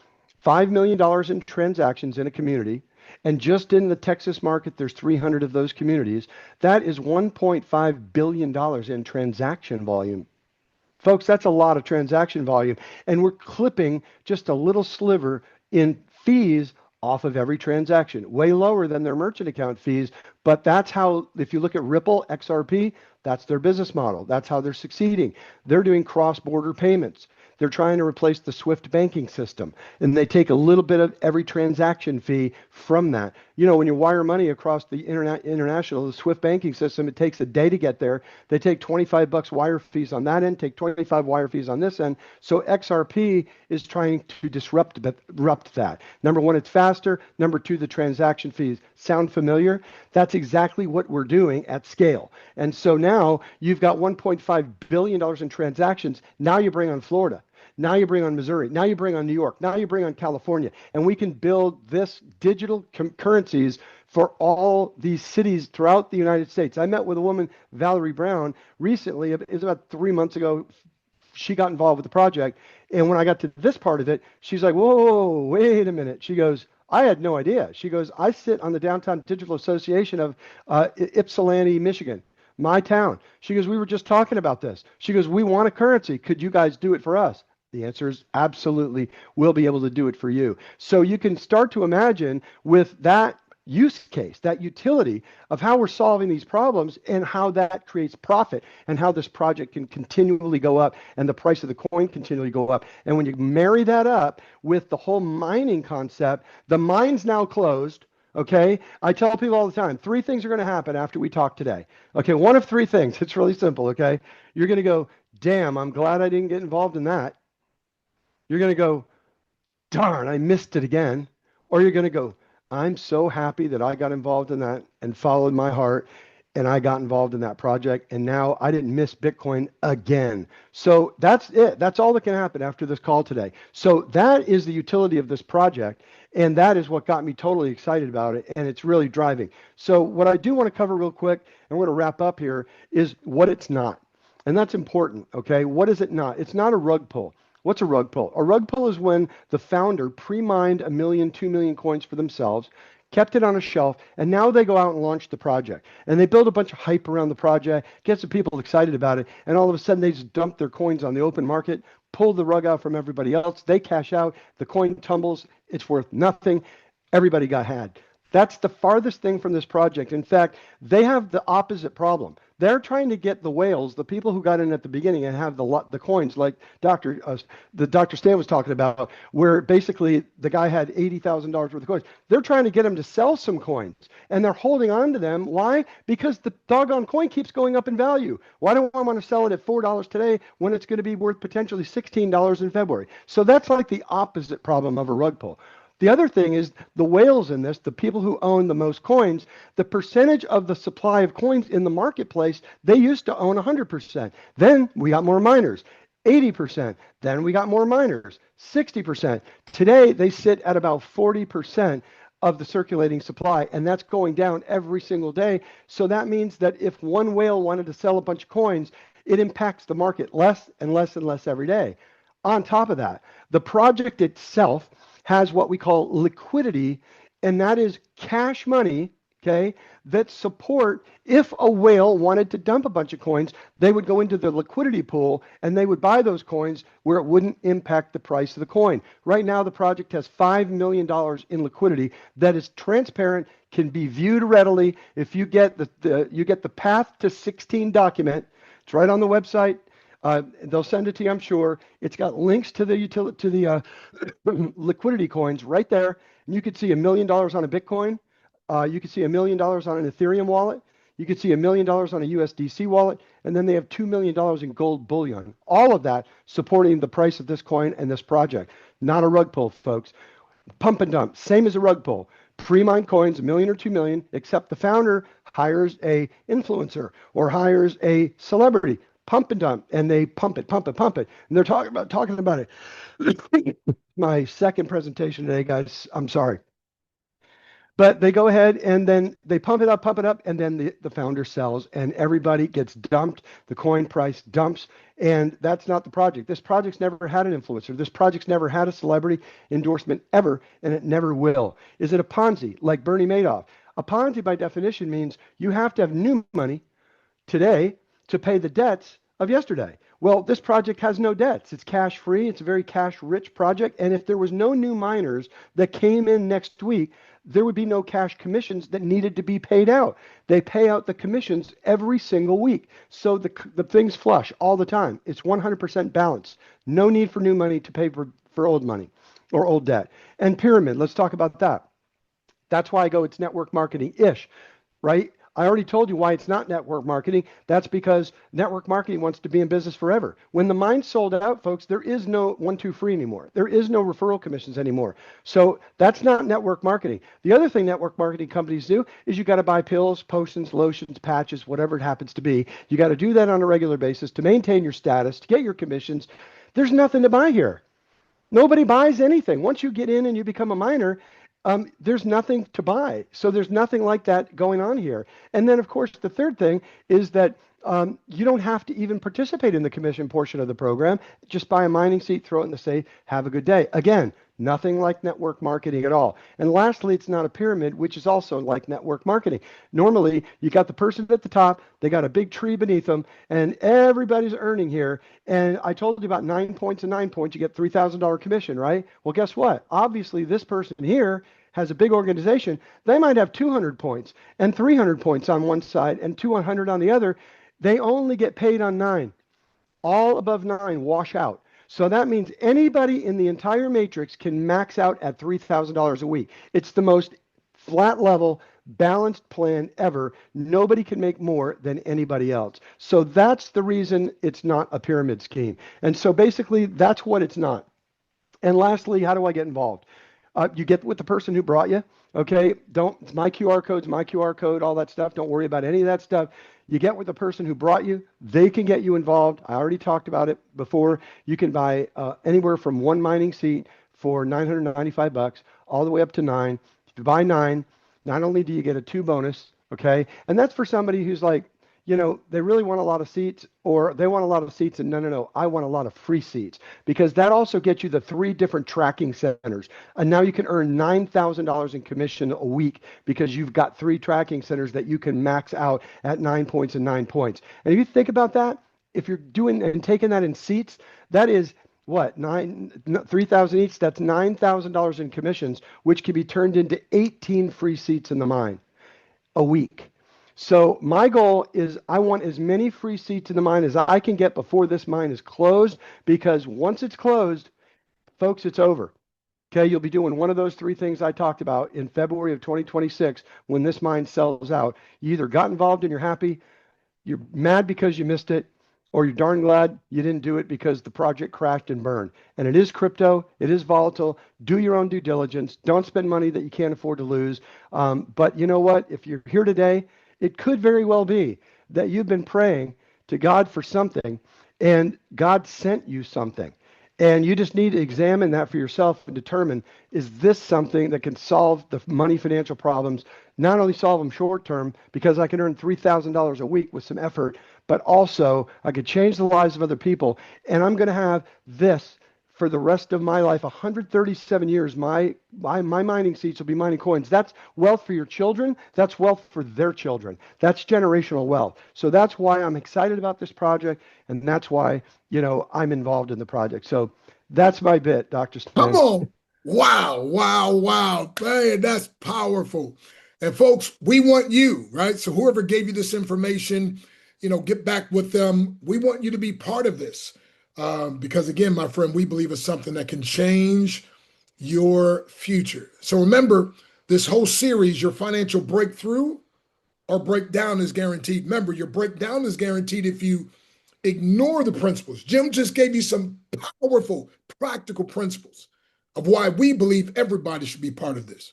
$5 million in transactions in a community, and just in the Texas market, there's 300 of those communities, that is $1.5 billion in transaction volume. Folks, that's a lot of transaction volume, and we're clipping just a little sliver in fees off of every transaction, way lower than their merchant account fees. But that's how, if you look at Ripple, XRP, that's their business model. That's how they're succeeding. They're doing cross-border payments. They're trying to replace the SWIFT banking system, and they take a little bit of every transaction fee from that. You know, when you wire money across the international, the SWIFT banking system, it takes a day to get there. They take $25 wire fees on that end, take 25 wire fees on this end. So XRP is trying to disrupt that. Number one, it's faster. Number two, the transaction fees. Sound familiar? That's exactly what we're doing at scale. And so now you've got $1.5 billion in transactions. Now you bring on Florida. Now you bring on Missouri. Now you bring on New York. Now you bring on California. And we can build this digital currencies for all these cities throughout the United States. I met with a woman, Valerie Brown, recently. It was about 3 months ago. She got involved with the project. And when I got to this part of it, she's like, whoa, wait a minute. She goes, I had no idea. She goes, I sit on the Downtown Digital Association of Ypsilanti, Michigan, my town. She goes, we were just talking about this. She goes, we want a currency. Could you guys do it for us? The answer is absolutely. We'll be able to do it for you. So you can start to imagine with that use case, that utility of how we're solving these problems and how that creates profit and how this project can continually go up and the price of the coin continually go up. And when you marry that up with the whole mining concept, the mine's now closed. Okay, I tell people all the time, 3 things are going to happen after we talk today. Okay, one of 3 things. It's really simple. Okay, you're going to go, damn, I'm glad I didn't get involved in that. You're going to go, darn, I missed it again. Or you're going to go, I'm so happy that I got involved in that and followed my heart and I got involved in that project. And now I didn't miss Bitcoin again. So that's it. That's all that can happen after this call today. So that is the utility of this project. And that is what got me totally excited about it. And it's really driving. So what I do want to cover real quick, and we're going to wrap up here, is what it's not. And that's important. Okay. What is it not? It's not a rug pull. What's a rug pull? A rug pull is when the founder pre-mined 1 million, 2 million coins for themselves, kept it on a shelf, and now they go out and launch the project. And they build a bunch of hype around the project, gets the people excited about it, and all of a sudden they just dump their coins on the open market, pull the rug out from everybody else, they cash out, the coin tumbles, it's worth nothing, everybody got had. That's the farthest thing from this project. In fact, they have the opposite problem. They're trying to get the whales, the people who got in at the beginning and have the coins, like the Dr. Stan was talking about, where basically the guy had $80,000 worth of coins. They're trying to get him to sell some coins, and they're holding on to them. Why? Because the doggone coin keeps going up in value. Why do I want to sell it at $4 today when it's going to be worth potentially $16 in February? So that's like the opposite problem of a rug pull. The other thing is the whales in this, the people who own the most coins, the percentage of the supply of coins in the marketplace, they used to own 100%. Then we got more miners, 80%. Then we got more miners, 60%. Today, they sit at about 40% of the circulating supply, and that's going down every single day. So that means that if one whale wanted to sell a bunch of coins, it impacts the market less and less and less every day. On top of that, the project itself has what we call liquidity, and that is cash money, okay, that support if a whale wanted to dump a bunch of coins, they would go into the liquidity pool and they would buy those coins where it wouldn't impact the price of the coin. Right now, the project has $5 million in liquidity that is transparent, can be viewed readily. If you get the Path to 16 document, it's right on the website. They'll send it to you, I'm sure. It's got links to the liquidity coins right there. And you could see $1 million on a Bitcoin. You could see $1 million on an Ethereum wallet. You could see $1 million on a USDC wallet. And then they have $2 million in gold bullion. All of that supporting the price of this coin and this project. Not a rug pull, folks. Pump and dump, same as a rug pull. Pre-mined coins, $1 million or $2 million, except the founder hires a influencer or hires a celebrity. Pump and dump, and they pump it, and they're talking about it. My second presentation today, guys. I'm sorry, but they go ahead and then they pump it up, and then the founder sells, and everybody gets dumped. The coin price dumps, and that's not the project. This project's never had an influencer. This project's never had a celebrity endorsement ever, and it never will. Is it a Ponzi like Bernie Madoff? A Ponzi, by definition, means you have to have new money today to pay the debts of yesterday. Well, this project has no debts. It's cash free. It's a very cash rich project. And if there was no new miners that came in next week, there would be no cash commissions that needed to be paid out. They pay out the commissions every single week. So the things flush all the time. It's 100% balanced. No need for new money to pay for old money or old debt. And pyramid, let's talk about that. That's why I go, it's network marketing-ish, right? I already told you why it's not network marketing. That's because network marketing wants to be in business forever. When the mine's sold out, folks, there is no 1-2 free anymore. There is no referral commissions anymore. So that's not network marketing. The other thing network marketing companies do is you got to buy pills, potions, lotions, patches, whatever it happens to be. You got to do that on a regular basis to maintain your status, to get your commissions. There's nothing to buy here. Nobody buys anything. Once you get in and you become a miner, there's nothing to buy. So there's nothing like that going on here. And then, of course, the third thing is that you don't have to even participate in the commission portion of the program. Just buy a mining seat, throw it in the safe, have a good day. Again, nothing like network marketing at all. And lastly, it's not a pyramid, which is also like network marketing. Normally, you got the person at the top, they got a big tree beneath them, and everybody's earning here. And I told you about 9 points and 9 points, you get $3,000 commission, right? Well, guess what? Obviously, this person here has a big organization. They might have 200 points and 300 points on one side and 200 on the other. They only get paid on 9. All above 9 wash out. So that means anybody in the entire matrix can max out at $3,000 a week. It's the most flat level, balanced plan ever. Nobody can make more than anybody else. So that's the reason it's not a pyramid scheme. And so basically, that's what it's not. And lastly, how do I get involved? You get with the person who brought you. Okay, it's my QR code's my QR code, all that stuff. Don't worry about any of that stuff. You get with the person who brought you. They can get you involved. I already talked about it before. You can buy anywhere from 1 mining seat for $995 all the way up to 9. If you buy 9, not only do you get a 2 bonus, okay, and that's for somebody who's like, they really want a lot of seats, or they want a lot of seats, and no, I want a lot of free seats, because that also gets you the 3 different tracking centers. And now you can earn $9,000 in commission a week because you've got 3 tracking centers that you can max out at 9 points and 9 points. And if you think about that, if you're doing and taking that in seats, that is what, 3,000 each, that's $9,000 in commissions, which can be turned into 18 free seats in the mine a week. So my goal is I want as many free seats in the mine as I can get before this mine is closed, because once it's closed, folks, it's over. Okay, you'll be doing one of those three things I talked about in February of 2026 when this mine sells out. You either got involved and you're happy, you're mad because you missed it, or you're darn glad you didn't do it because the project crashed and burned. And it is crypto, it is volatile. Do your own due diligence. Don't spend money that you can't afford to lose. But you know what? If you're here today, it could very well be that you've been praying to God for something and God sent you something. And you just need to examine that for yourself and determine, is this something that can solve the money financial problems, not only solve them short term, because I can earn $3,000 a week with some effort, but also I could change the lives of other people. And I'm going to have this for the rest of my life, 137 years. My mining seats will be mining coins. That's wealth for your children. That's wealth for their children. That's generational wealth. So that's why I'm excited about this project. And that's why, I'm involved in the project. So that's my bit, Dr. Come Stan. on. Wow, wow, wow. Man, that's powerful. And folks, we want you, right? So whoever gave you this information, get back with them. We want you to be part of this. Because again, my friend, we believe it's something that can change your future. So remember, this whole series, your financial breakthrough or breakdown is guaranteed. Remember, your breakdown is guaranteed if you ignore the principles. Jim just gave you some powerful, practical principles of why we believe everybody should be part of this.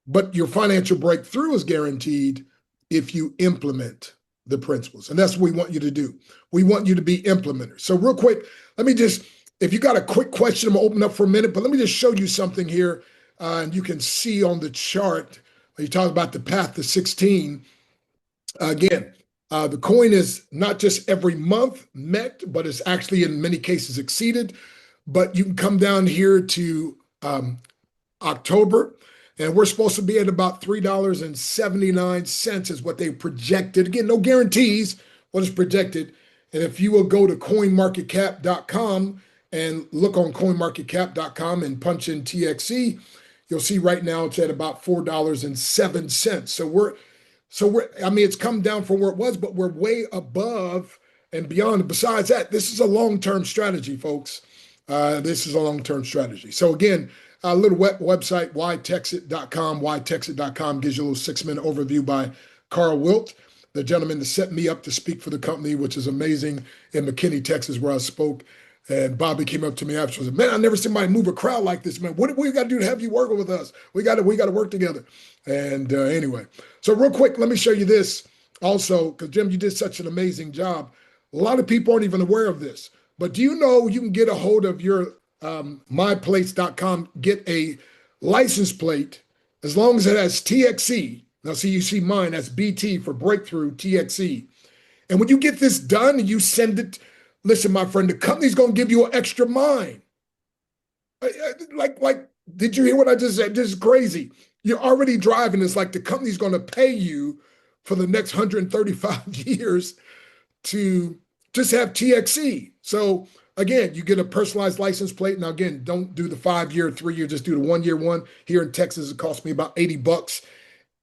But your financial breakthrough is guaranteed if you implement the principles. And that's what we want you to do. We want you to be implementers. So real quick, if you got a quick question, I'm gonna open up for a minute, but let me just show you something here. And you can see on the chart, you talk about the path to 16. Again, the coin is not just every month met, but it's actually in many cases exceeded. But you can come down here to October, and we're supposed to be at about $3.79 is what they projected. Again, no guarantees, what is projected. And if you will go to coinmarketcap.com and look on coinmarketcap.com and punch in TXE, you'll see right now it's at about $4.07. It's come down from where it was, but we're way above and beyond. And besides that, this is a long-term strategy, folks. This is a long-term strategy. So again, a little website, whytexit.com. Whytexit.com gives you a little 6-minute overview by Carl Wilt, the gentleman that set me up to speak for the company, which is amazing, in McKinney, Texas, where I spoke. And Bobby came up to me after and said, "Man, I never seen somebody move a crowd like this, man. What do we got to do to have you working with us? We got to work together." And anyway, so real quick, let me show you this also, because Jim, you did such an amazing job. A lot of people aren't even aware of this, but do you know you can get a hold of your myplace.com, get a license plate as long as it has TXE. Now, see, you see mine, that's BT for breakthrough TXE. And when you get this done and you send it, listen, my friend, the company's going to give you an extra mine. Did you hear what I just said? This is crazy. You're already driving. It's like the company's going to pay you for the next 135 years to just have TXE. So again, you get a personalized license plate. Now, again, don't do the 5-year, 3-year, just do the 1-year one. Here in Texas, it cost me about $80.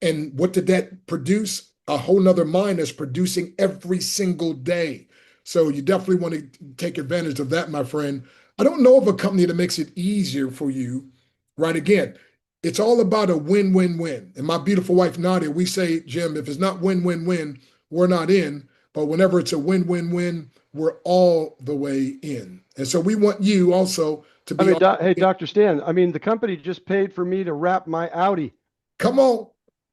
And what did that produce? A whole nother mine that's producing every single day. So you definitely want to take advantage of that, my friend. I don't know of a company that makes it easier for you, right? Again, it's all about a win-win-win. And my beautiful wife, Nadia, we say, Jim, if it's not win-win-win, we're not in. But whenever it's a win-win-win, we're all the way in. And so we want you also to be. Hey, Dr. Stan, the company just paid for me to wrap my Audi. Come on.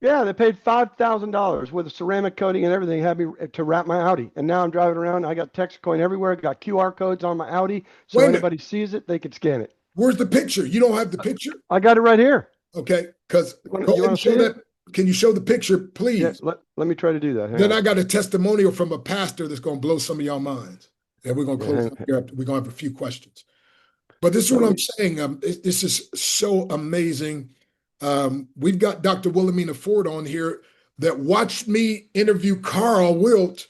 Yeah, they paid $5,000 with a ceramic coating and everything, had me to wrap my Audi. And now I'm driving around. I got Texit Coin everywhere. I got QR codes on my Audi. So anybody sees it, they can scan it. Where's the picture? You don't have the picture? I got it right here. Okay, because go ahead and show that. Can you show the picture, please? Yeah, let me try to do that. Then I got a testimonial from a pastor that's going to blow some of y'all minds. And we're going to close up here. We're going to have a few questions. But this is what I'm saying. This is so amazing. We've got Dr. Wilhelmina Ford on here that watched me interview Carl Wilt.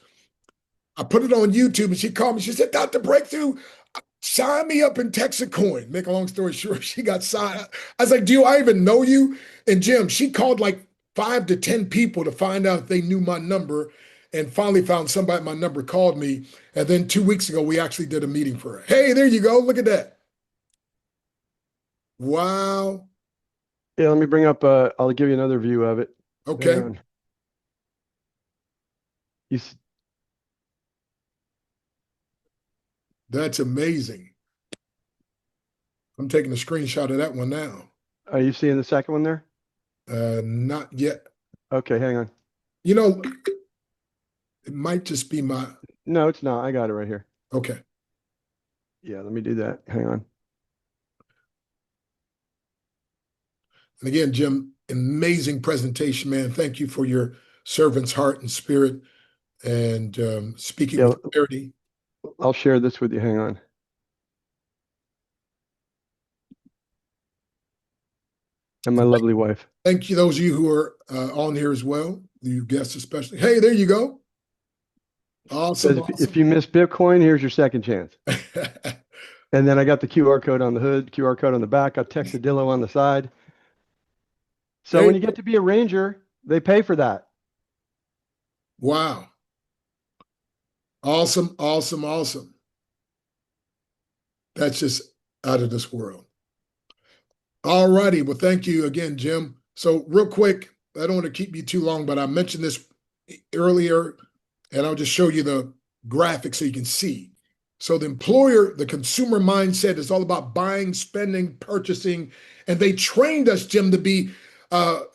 I put it on YouTube and she called me. She said, "Dr. Breakthrough, sign me up in Texit Coin." Make a long story short, she got signed. I was like, "Do I even know you?" And Jim, she called like 5 to 10 people to find out if they knew my number, and finally found somebody my number, called me. And then 2 weeks ago, we actually did a meeting for her. Hey, there you go. Look at that. Wow. Yeah, let me bring up, I'll give you another view of it. Hang Okay. on. You, s- That's amazing. I'm taking a screenshot of that one now. are you seeing the second one there? Not yet. Okay, hang on. You know, it might just be my, No, it's not. I got it right here. okay. Yeah, let me do that. Hang on. And again, Jim, amazing presentation, man. Thank you for your servant's heart and spirit, and speaking Yeah, with clarity. I'll share this with you. Hang on. And my And lovely wife. thank you, those of you who are on here as well, you guests especially. Hey, there you go. Says Awesome, if awesome. you miss Bitcoin, here's your second chance. And then I got the QR code on the hood, QR code on the back. I Texadillo on the side. So Hey, when you get to be a ranger, they pay for that. wow. Awesome, awesome, awesome. That's just out of this world. All righty. Well, thank you again, Jim. So, real quick, I don't want to keep you too long, but I mentioned this earlier, and I'll just show you the graphic so you can see. So, the employer, the consumer mindset is all about buying, spending, purchasing, and they trained us, Jim, to be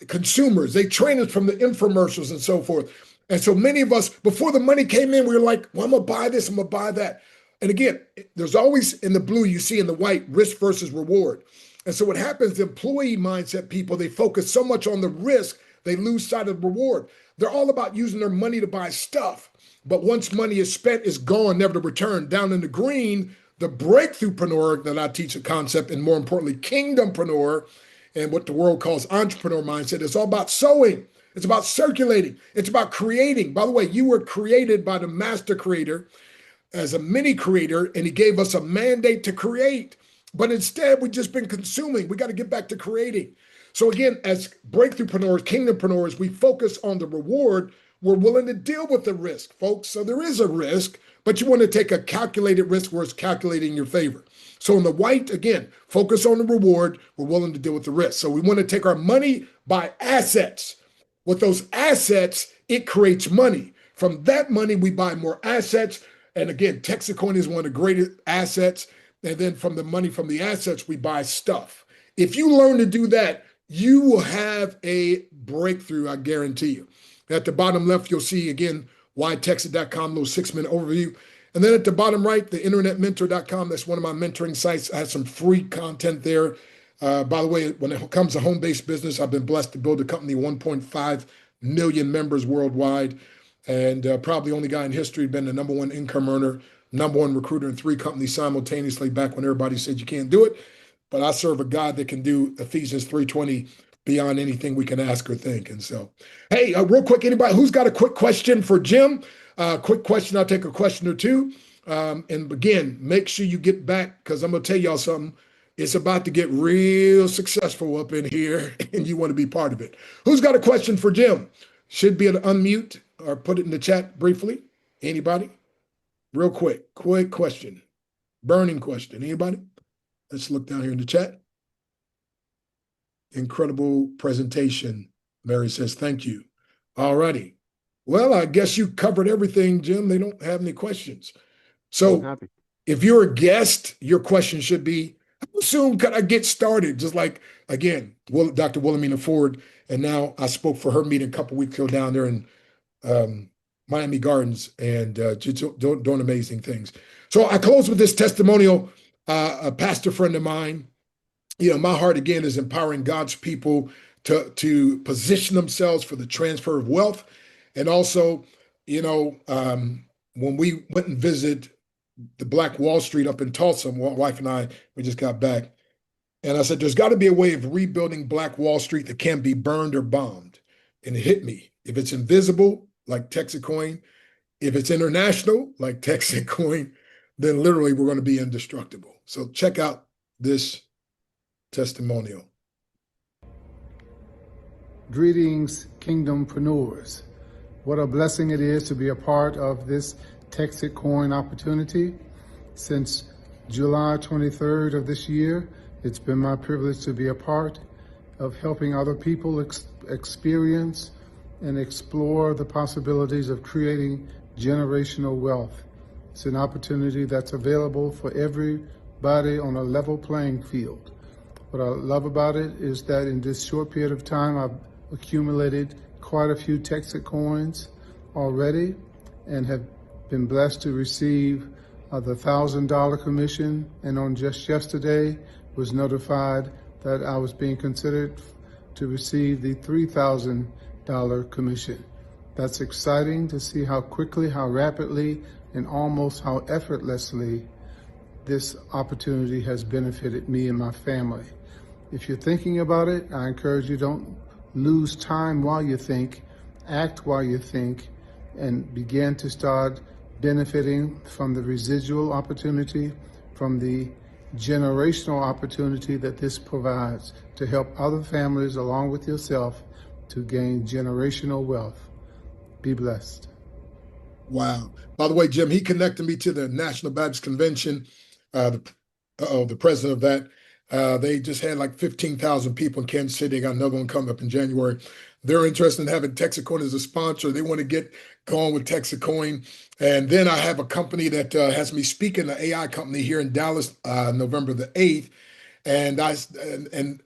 consumers. They trained us from the infomercials and so forth. And so many of us, before the money came in, we were like, well, I'm going to buy this, I'm going to buy that. And again, there's always in the blue, you see in the white, risk versus reward. And so what happens, the employee mindset people, they focus so much on the risk, they lose sight of the reward. They're all about using their money to buy stuff. But once money is spent, it's gone, never to return. Down in the green, the breakthroughpreneur that I teach a concept, and more importantly, kingdompreneur, and what the world calls entrepreneur mindset, is all about sowing. It's about circulating. It's about creating. By the way, you were created by the master creator as a mini creator, and he gave us a mandate to create. But instead, we've just been consuming. We got to get back to creating. So again, as breakthroughpreneurs, kingdompreneurs, we focus on the reward. We're willing to deal with the risk, folks. So there is a risk, but you want to take a calculated risk where it's calculating in your favor. So in the white, again, focus on the reward. We're willing to deal with the risk. So we want to take our money, buy assets. With those assets, it creates money. From that money, we buy more assets. And again, Texit Coin is one of the greatest assets. And then from the money from the assets, we buy stuff. If you learn to do that, you will have a breakthrough, I guarantee you. At the bottom left, you'll see again whytexit.com, little 6-minute overview. And then at the bottom right, the internetmentor.com, that's one of my mentoring sites. I have some free content there. By the way, when it comes to home-based business, I've been blessed to build a company, 1.5 million members worldwide, and probably only guy in history, been the number one income earner, number one recruiter in 3 companies simultaneously back when everybody said you can't do it. But I serve a God that can do Ephesians 3:20 beyond anything we can ask or think. And so, hey, real quick, anybody who's got a quick question for Jim? Quick question. I'll take a question or two. And again, make sure you get back because I'm going to tell y'all something. It's about to get real successful up in here, and you want to be part of it. Who's got a question for Jim? Should be able to unmute or put it in the chat briefly. Anybody? Real quick question. Burning question. Anybody? Let's look down here in the chat. Incredible presentation. Mary says, thank you. All righty. Well, I guess you covered everything, Jim. They don't have any questions. I'm So happy. if you're a guest, your question should be, how soon could I get started? Just like, again, Dr. Wilhelmina Ford, and now I spoke for her meeting a couple weeks ago down there in Miami Gardens, and just doing amazing things. So I close with this testimonial. A pastor friend of mine, my heart again is empowering God's people to position themselves for the transfer of wealth, and also, when we went and visited the Black Wall Street up in Tulsa, my wife and I, we just got back, and I said, "There's got to be a way of rebuilding Black Wall Street that can't be burned or bombed." And it hit me: if it's invisible, like Texit Coin, if it's international, like Texit Coin, then literally we're going to be indestructible. So check out this testimonial. Greetings, Kingdompreneurs. What a blessing it is to be a part of this Texit Coin opportunity. Since July 23rd of this year, it's been my privilege to be a part of helping other people experience and explore the possibilities of creating generational wealth. It's an opportunity that's available for everybody on a level playing field. What I love about it is that in this short period of time, I've accumulated quite a few Texit coins already and have been blessed to receive the $1,000 commission. And on just yesterday, was notified that I was being considered to receive the $3,000 commission. That's exciting to see how quickly, how rapidly, and almost how effortlessly this opportunity has benefited me and my family. If you're thinking about it, I encourage you, don't lose time while you think, act while you think, and begin to start benefiting from the residual opportunity, from the generational opportunity that this provides to help other families along with yourself to gain generational wealth. Be blessed. Wow. By the way, Jim, he connected me to the National Baptist Convention, the president of that. They just had like 15,000 people in Kansas City. They got another one coming up in January. They're interested in having Texit Coin as a sponsor. They want to get going with Texit Coin. And then I have a company that has me speaking, an AI company here in Dallas, November the 8th. And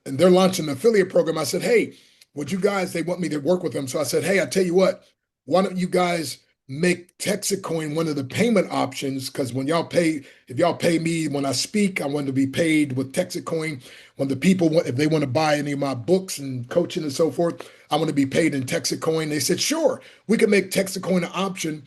they're launching an affiliate program. I said, hey, would you guys, they want me to work with them. So I said, hey, I tell you what, why don't you guys make Texit Coin one of the payment options? Because when y'all pay, if y'all pay me when I speak, I want to be paid with Texit Coin. When the people want, if they want to buy any of my books and coaching and so forth, I want to be paid in Texit Coin. They said, sure, we can make Texit Coin an option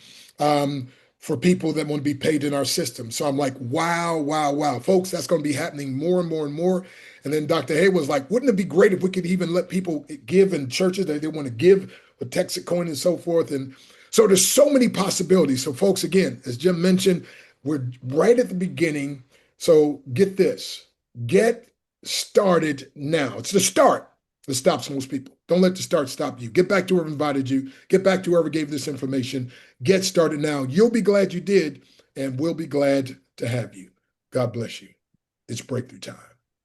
for people that want to be paid in our system. So I'm like, wow, wow, wow. Folks, that's going to be happening more and more and more. And then Dr. Hay was like, wouldn't it be great if we could even let people give in churches that they want to give with Texit Coin and so forth? And so there's so many possibilities. So folks, again, as Jim mentioned, we're right at the beginning. So get this, get started now. It's the start that stops most people. Don't let the start stop you. Get back to whoever invited you. Get back to whoever gave this information. Get started now. You'll be glad you did, and we'll be glad to have you. God bless you. It's breakthrough time.